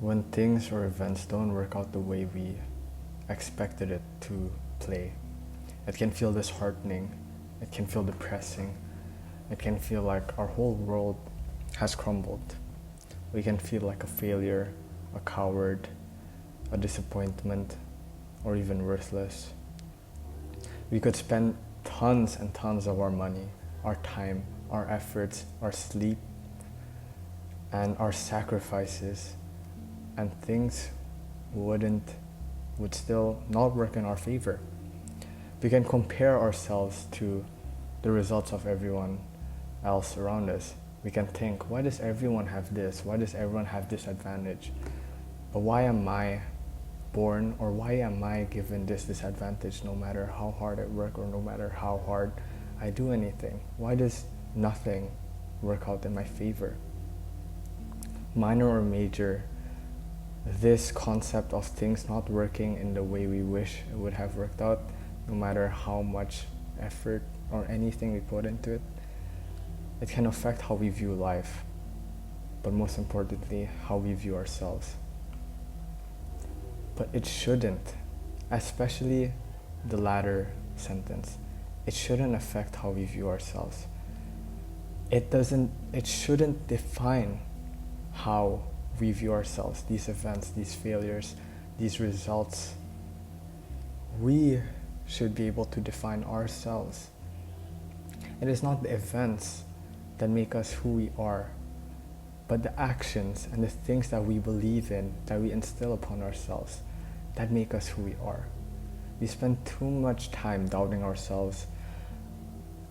When things or events don't work out the way we expected it to play, it can feel disheartening, it can feel depressing, it can feel like our whole world has crumbled. We can feel like a failure, a coward, a disappointment, or even worthless. We could spend tons and tons of our money, our time, our efforts, our sleep, and our sacrifices, and things would still not work in our favor. We can compare ourselves to the results of everyone else around us. We can think, why does everyone have this? Why does everyone have this advantage? But why am I born, or why am I given this disadvantage no matter how hard I work or no matter how hard I do anything? Why does nothing work out in my favor? Minor or major, this concept of things not working in the way we wish it would have worked out, no matter how much effort or anything we put into it, it can affect how we view life, but most importantly, how we view ourselves. But it shouldn't, especially the latter sentence, it shouldn't affect how we view ourselves. It shouldn't define how we view ourselves, these events, these failures, these results. We should be able to define ourselves. It is not the events that make us who we are, but the actions and the things that we believe in, that we instill upon ourselves, that make us who we are. We spend too much time doubting ourselves,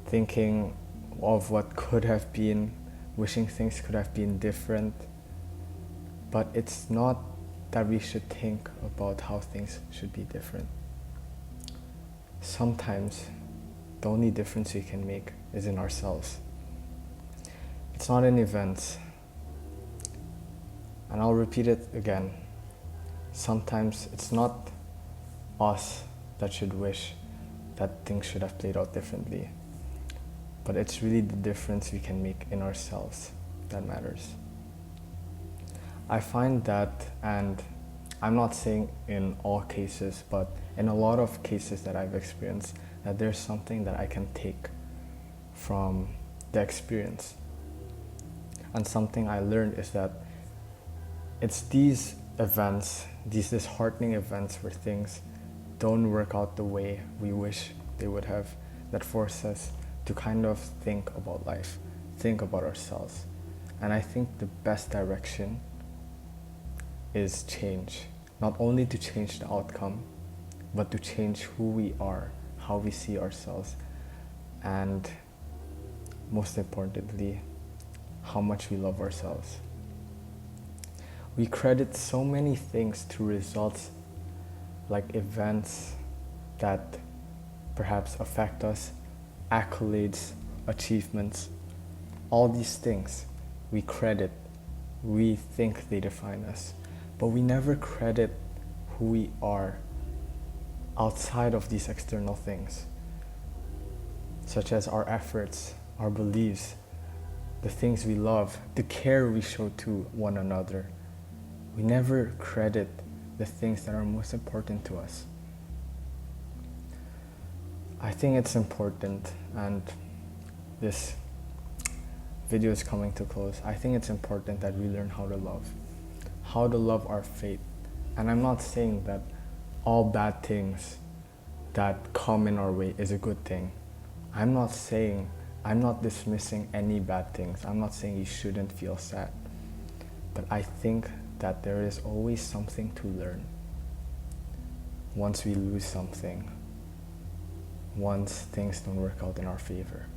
thinking of what could have been, wishing things could have been different. But it's not that we should think about how things should be different. Sometimes the only difference we can make is in ourselves. It's not in events. And I'll repeat it again. Sometimes it's not us that should wish that things should have played out differently, but it's really the difference we can make in ourselves that matters. I find that, and I'm not saying in all cases, but in a lot of cases that I've experienced, that there's something that I can take from the experience. And something I learned is that it's these events, these disheartening events where things don't work out the way we wish they would have, that force us to kind of think about life, think about ourselves. And I think the best direction is change. Not only to change the outcome, but to change who we are, how we see ourselves, and most importantly, how much we love ourselves. We credit so many things to results, like events that perhaps affect us, accolades, achievements, all these things we credit, we think they define us, but we never credit who we are outside of these external things, such as our efforts, our beliefs, the things we love, the care we show to one another. We never credit the things that are most important to us. I think it's important, and this video is coming to close. I think it's important that we learn how to love our fate. And I'm not saying that all bad things that come in our way is a good thing. I'm not dismissing any bad things. I'm not saying you shouldn't feel sad. But I think that there is always something to learn once we lose something, once things don't work out in our favor.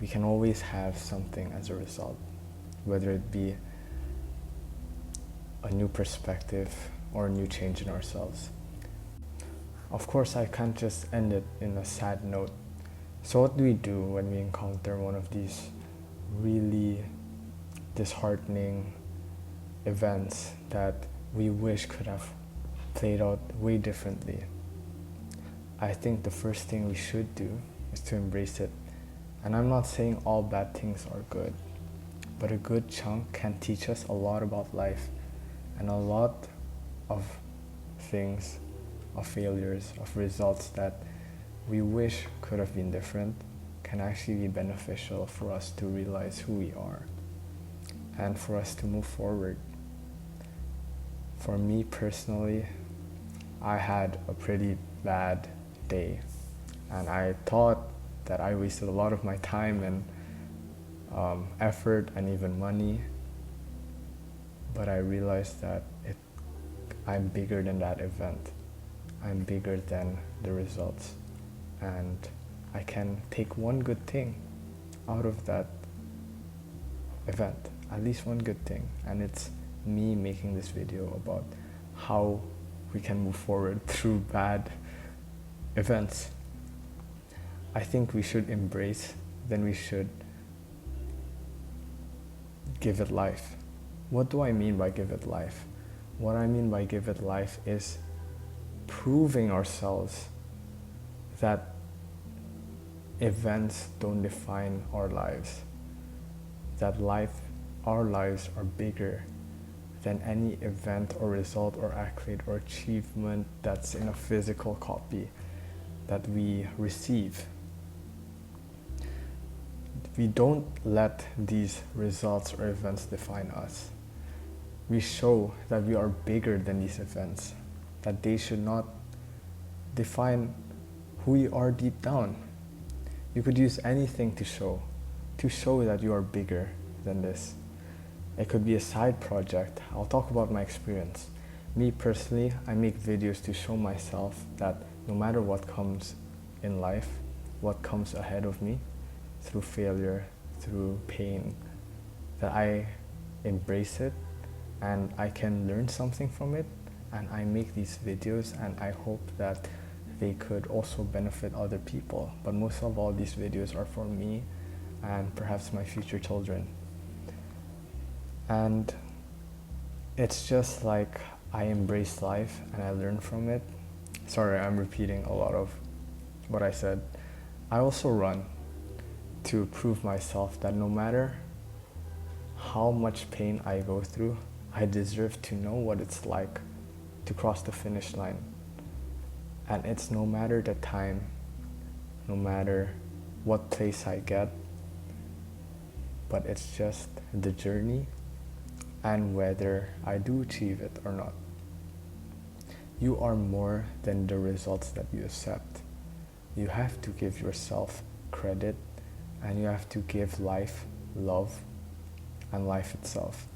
We can always have something as a result, whether it be a new perspective or a new change in ourselves. Of course, I can't just end it in a sad note. So what do we do when we encounter one of these really disheartening events that we wish could have played out way differently? I think the first thing we should do is to embrace it. And I'm not saying all bad things are good, but a good chunk can teach us a lot about life and a lot of things, of failures, of results that we wish could have been different can actually be beneficial for us to realize who we are and for us to move forward. For me personally, I had a pretty bad day, and I thought that I wasted a lot of my time and effort and even money, but I realized that I'm bigger than that event. I'm bigger than the results, and I can take one good thing out of that event, at least one good thing, and it's me making this video about how we can move forward through bad events. I think we should embrace, then we should give it life. What do I mean by give it life? What I mean by give it life is proving ourselves that events don't define our lives, that our lives are bigger than any event or result or accolade or achievement that's in a physical copy that we receive. We don't let these results or events define us. We show that we are bigger than these events, that they should not define who we are deep down. You could use anything to show that you are bigger than this. It could be a side project. I'll talk about my experience. Me personally, I make videos to show myself that no matter what comes in life, what comes ahead of me, through failure, through pain, that I embrace it and I can learn something from it, and I make these videos and I hope that they could also benefit other people. But most of all, these videos are for me and perhaps my future children. And it's just like I embrace life and I learn from it. Sorry, I'm repeating a lot of what I said. I also run to prove myself that no matter how much pain I go through, I deserve to know what it's like to cross the finish line. And it's no matter the time, no matter what place I get, but it's just the journey and whether I do achieve it or not. You are more than the results that you accept. You have to give yourself credit, and you have to give life love and life itself.